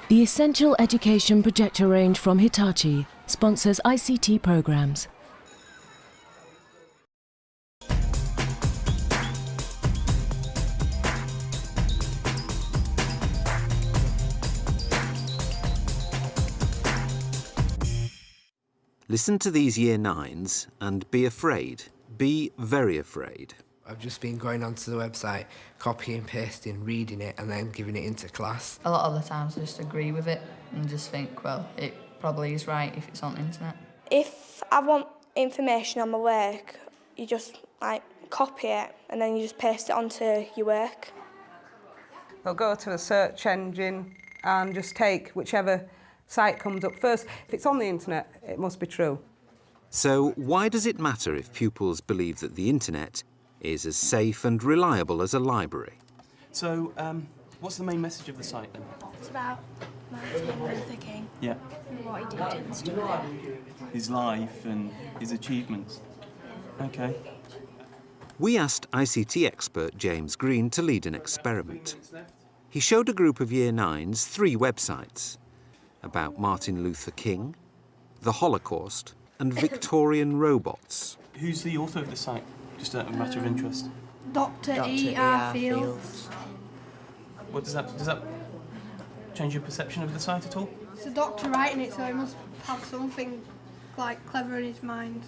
The Essential Education projector range from Hitachi sponsors ICT programs. Listen to these Year 9s and be afraid. Be very afraid. I've just been going onto the website, copying, pasting, reading it and then giving it into class. A lot of the times I just agree with it and just think, well, it probably is right if it's on the internet. If I want information on my work, you just copy it and then you just paste it onto your work. They'll go to a search engine and just take whichever site comes up first. If it's on the internet, it must be true. So why does it matter if pupils believe that the internet is as safe and reliable as a library? So, what's the main message of the site then? It's about Martin Luther King. Yeah. And what he did and stuff. His life and his achievements. Yeah. Okay. We asked ICT expert James Green to lead an experiment. He showed a group of Year 9s 3 websites about Martin Luther King, the Holocaust and Victorian robots. Who's the author of the site? Just a matter of interest. Dr. E.R. Fields. What does that change your perception of the site at all? It's a doctor writing it, so he must have something clever in his mind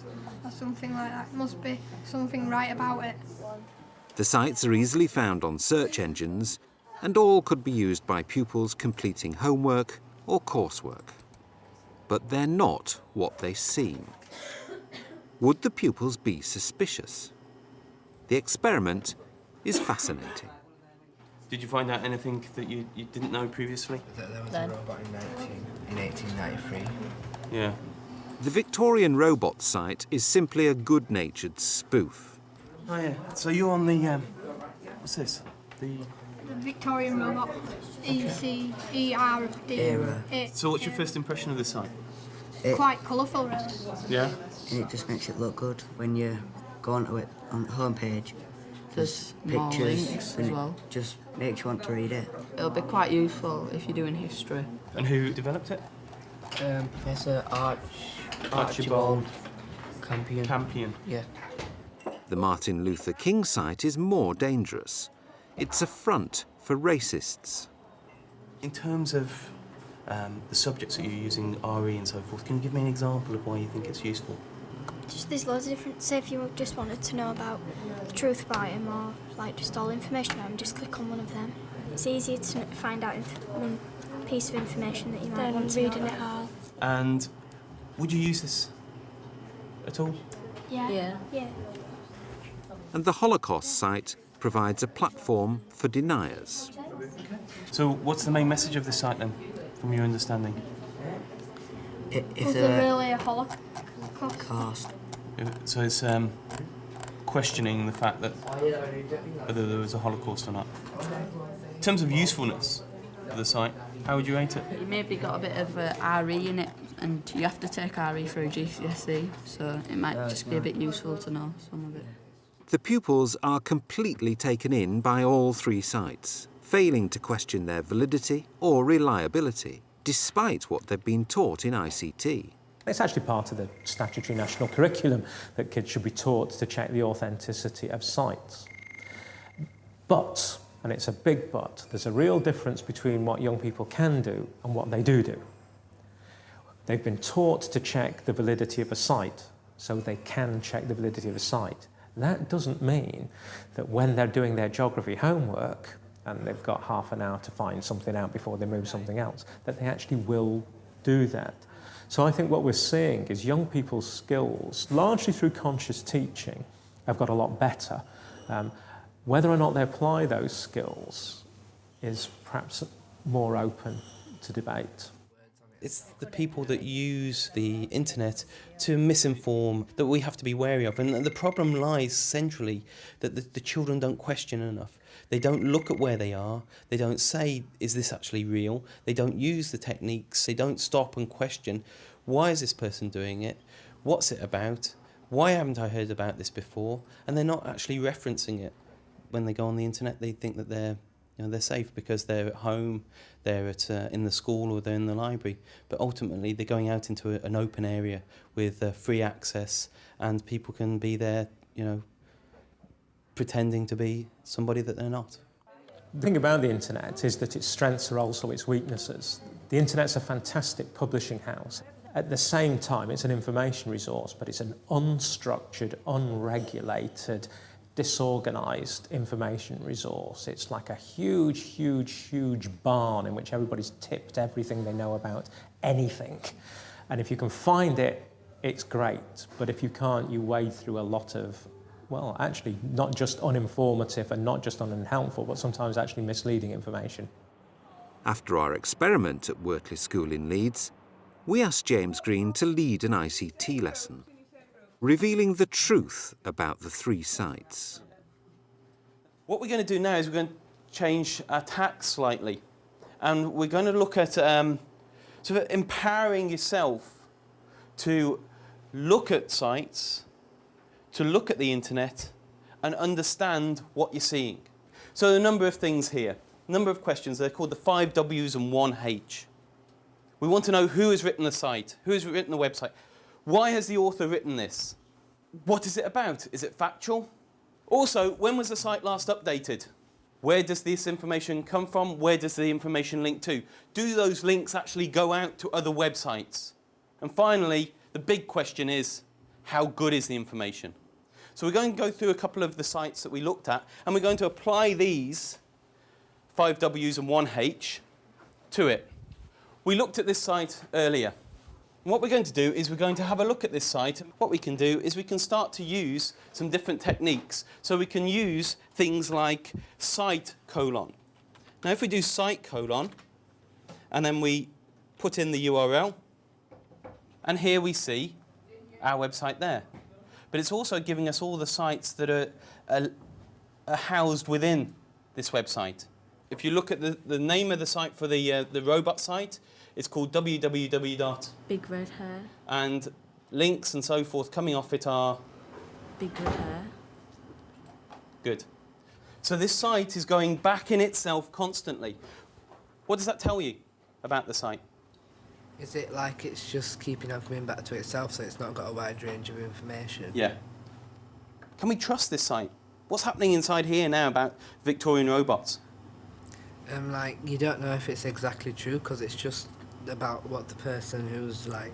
or something like that. Must be something right about it. The sites are easily found on search engines and all could be used by pupils completing homework or coursework. But they're not what they seem. Would the pupils be suspicious? The experiment is fascinating. Did you find out anything that you didn't know previously? There was a robot in 1893. Yeah. The Victorian robot site is simply a good-natured spoof. Oh yeah. So you're on the what's this? The Victorian robot, ECERD. So what's your first impression of the site? Quite colourful, really. Yeah. And it just makes it look good when you go onto it on the homepage. There's more pictures links and as well. it just makes you want to read it. It'll be quite useful if you're doing history. And who developed it? Professor Archibald Campion. Campion. Yeah. The Martin Luther King site is more dangerous. It's a front for racists. In terms of the subjects that you're using, RE and so forth, can you give me an example of why you think it's useful? Just there's loads of different, say if you just wanted to know about the truth about him or just all information about him, just click on one of them. It's easier to find out one piece of information that you might want to reading it all. And would you use this at all? Yeah. And the Holocaust site provides a platform for deniers. So what's the main message of the site then, from your understanding? Was there really a Holocaust? So it's questioning the fact that whether there was a Holocaust or not. In terms of usefulness of the site, how would you rate it? You maybe got a bit of RE in it, and you have to take RE for a GCSE, so it might just be a bit useful to know some of it. The pupils are completely taken in by all 3 sites, failing to question their validity or reliability, despite what they've been taught in ICT. It's actually part of the statutory national curriculum that kids should be taught to check the authenticity of sites. But, and it's a big but, there's a real difference between what young people can do and what they do. They've been taught to check the validity of a site, so they can check the validity of a site. That doesn't mean that when they're doing their geography homework, and they've got half an hour to find something out before they move something else, that they actually will do that. So I think what we're seeing is young people's skills, largely through conscious teaching, have got a lot better. Whether or not they apply those skills is perhaps more open to debate. It's the people that use the internet to misinform that we have to be wary of. And the problem lies centrally that the children don't question enough. They don't look at where they are. They don't say, is this actually real? They don't use the techniques. They don't stop and question, why is this person doing it? What's it about? Why haven't I heard about this before? And they're not actually referencing it. When they go on the internet, they think that they're You know, they're safe because they're at home, they're in the school, or they're in the library. But ultimately, they're going out into an open area with free access, and people can be there, you know, pretending to be somebody that they're not. The thing about the internet is that its strengths are also its weaknesses. The internet's a fantastic publishing house. At the same time, it's an information resource, but it's an unstructured, unregulated, disorganised information resource. It's like a huge, huge, huge barn in which everybody's tipped everything they know about anything. And if you can find it, it's great. But if you can't, you wade through a lot of, well, actually not just uninformative and not just unhelpful, but sometimes actually misleading information. After our experiment at Wortley School in Leeds, we asked James Green to lead an ICT lesson, revealing the truth about the 3 sites. What we're going to do now is we're going to change our tack slightly, and we're going to look at sort of empowering yourself to look at sites, to look at the internet, and understand what you're seeing. So a number of things here, a number of questions. They're called the 5 W's and 1 H. We want to know who has written the site, who has written the website. Why has the author written this? What is it about? Is it factual? Also, when was the site last updated? Where does this information come from? Where does the information link to? Do those links actually go out to other websites? And finally, the big question is, how good is the information? So we're going to go through a couple of the sites that we looked at, and we're going to apply these 5 W's and 1 H to it. We looked at this site earlier. And what we're going to do is we're going to have a look at this site. What we can do is we can start to use some different techniques. So we can use things like site colon. Now if we do site colon, and then we put in the URL, and here we see our website there. But it's also giving us all the sites that are housed within this website. If you look at the name of the site for the robot site, it's called www. Big Red Hair. And links and so forth coming off it are... Big Red Hair. Good. So this site is going back in itself constantly. What does that tell you about the site? Is it like it's just keeping on coming back to itself, so it's not got a wide range of information? Yeah. Can we trust this site? What's happening inside here now about Victorian robots? Like, you don't know if it's exactly true, because it's just about what the person who's, like,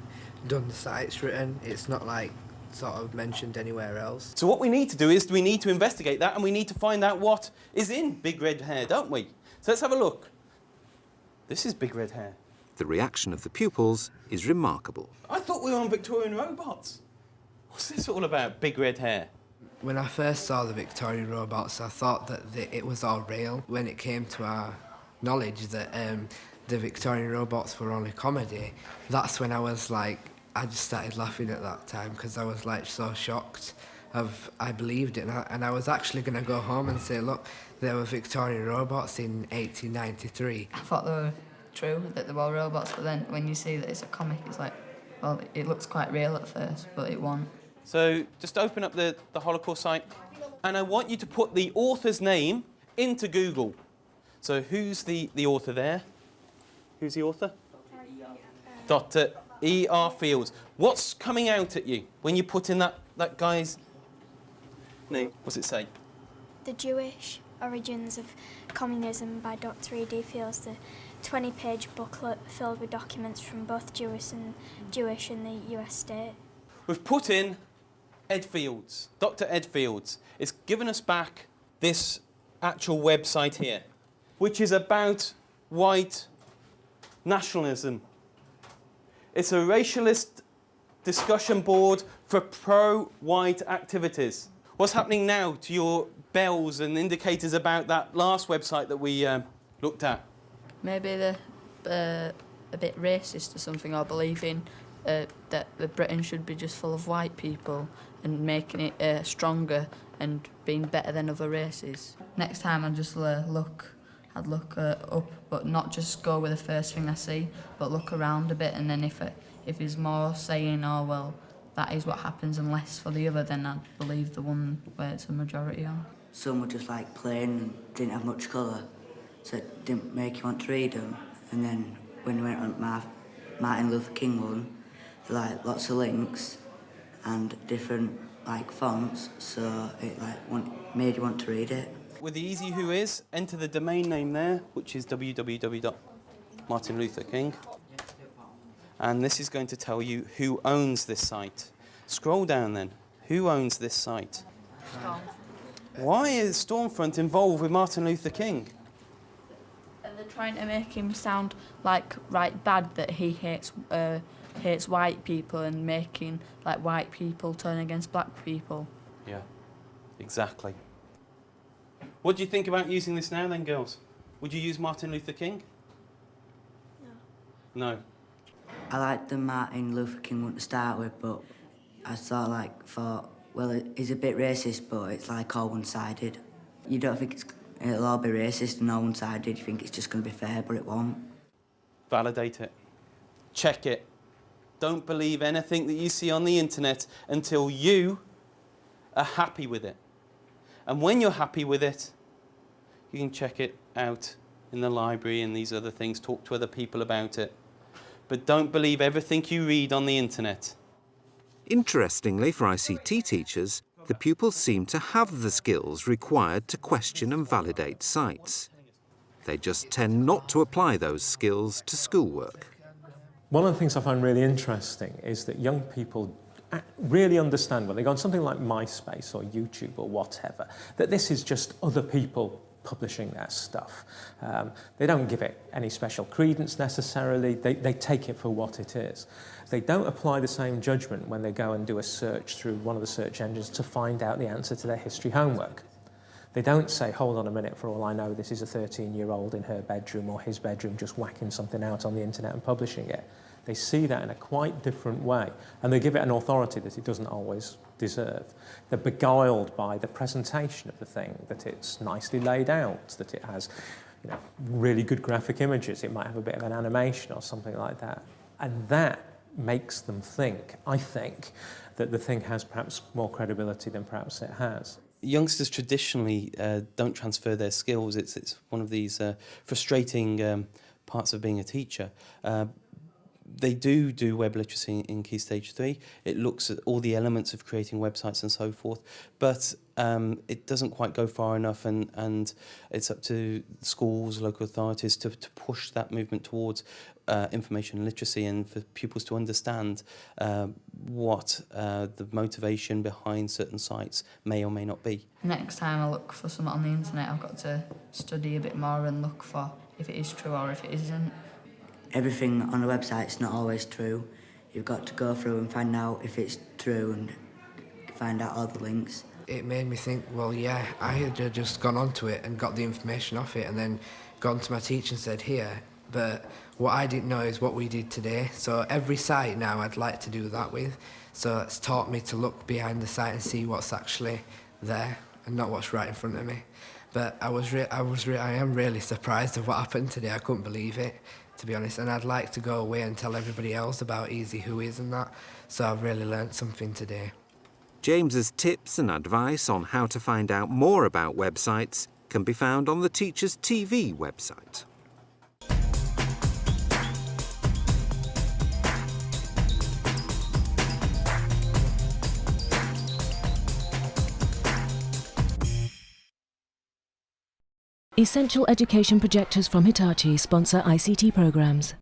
done the site's written. It's not, like, sort of mentioned anywhere else. So what we need to do is we need to investigate that, and we need to find out what is in Big Red Hair, don't we? So let's have a look. This is Big Red Hair. The reaction of the pupils is remarkable. I thought we were on Victorian robots. What's this all about, Big Red Hair? When I first saw the Victorian robots, I thought that it was all real. When it came to our knowledge that the Victorian robots were only comedy, that's when I was like, I just started laughing at that time, because I was like so shocked. I believed it, and I was actually going to go home and say, look, there were Victorian robots in 1893. I thought they were true, that they were robots, but then when you see that it's a comic, it's like, well, it looks quite real at first, but it won't. So just open up the Holocaust site, and I want you to put the author's name into Google. So who's the author there? Who's the author? Dr. E.R. Fields. What's coming out at you when you put in that guy's name? What's it say? The Jewish Origins of Communism by Dr. E.D. Fields, the 20-page booklet filled with documents from both Jewish and the US state. We've put in Ed Fields, Dr. Ed Fields. It's given us back this actual website here, which is about white nationalism. It's a racialist discussion board for pro-white activities. What's happening now to your bells and indicators about that last website that we looked at? Maybe they're a bit racist or something, or believing that the Britain should be just full of white people and making it stronger and being better than other races. Next time I'd just look up, but not just go with the first thing I see, but look around a bit, and then if there's more saying, oh well, that is what happens, and less for the other, then I'd believe the one where it's a majority on. Some were just like plain and didn't have much colour. so it didn't make you want to read them. And then when you went on Martin Luther King one, like lots of links and different like fonts, so it like made you want to read it. With the easy who is, enter the domain name there, which is www.martinlutherking. And this is going to tell you who owns this site. Scroll down then. Who owns this site? Why is Stormfront involved with Martin Luther King? And they're trying to make him sound like right bad, that he hates white people and making like white people turn against black people. Yeah, exactly. What do you think about using this now then, girls? Would you use Martin Luther King? No. No. I liked the Martin Luther King one to start with, but I thought, well, it's a bit racist, but it's like all one-sided. You don't think it'll all be racist and all one-sided. You think it's just going to be fair, but it won't. Validate it. Check it. Don't believe anything that you see on the internet until you are happy with it. And when you're happy with it, you can check it out in the library and these other things, talk to other people about it. But don't believe everything you read on the internet. Interestingly, for ICT teachers, the pupils seem to have the skills required to question and validate sites. They just tend not to apply those skills to schoolwork. One of the things I find really interesting is that young people really understand when they go on something like MySpace or YouTube or whatever, that this is just other people publishing their stuff. They don't give it any special credence necessarily, they take it for what it is. They don't apply the same judgment when they go and do a search through one of the search engines to find out the answer to their history homework. They don't say, hold on a minute, for all I know, this is a 13-year-old in her bedroom or his bedroom just whacking something out on the internet and publishing it. They see that in a quite different way, and they give it an authority that it doesn't always deserve. They're beguiled by the presentation of the thing, that it's nicely laid out, that it has, you know, really good graphic images, it might have a bit of an animation or something like that. And that makes them think, I think, that the thing has perhaps more credibility than perhaps it has. Youngsters traditionally don't transfer their skills. It's one of these frustrating parts of being a teacher. They do web literacy in Key Stage 3. It looks at all the elements of creating websites and so forth, but it doesn't quite go far enough, and it's up to schools, local authorities to push that movement towards information literacy and for pupils to understand what the motivation behind certain sites may or may not be. Next time I look for something on the internet, I've got to study a bit more and look for if it is true or if it isn't. Everything on a website's not always true. You've got to go through and find out if it's true and find out all the links. It made me think, well, yeah, I had just gone onto it and got the information off it and then gone to my teacher and said, here, but what I didn't know is what we did today. So every site now I'd like to do that with. So it's taught me to look behind the site and see what's actually there and not what's right in front of me. But I am really surprised at what happened today. I couldn't believe it, to be honest, and I'd like to go away and tell everybody else about Easy Who Is and that, so I've really learnt something today. James's tips and advice on how to find out more about websites can be found on the Teachers TV website. Essential education projectors from Hitachi sponsor ICT programs.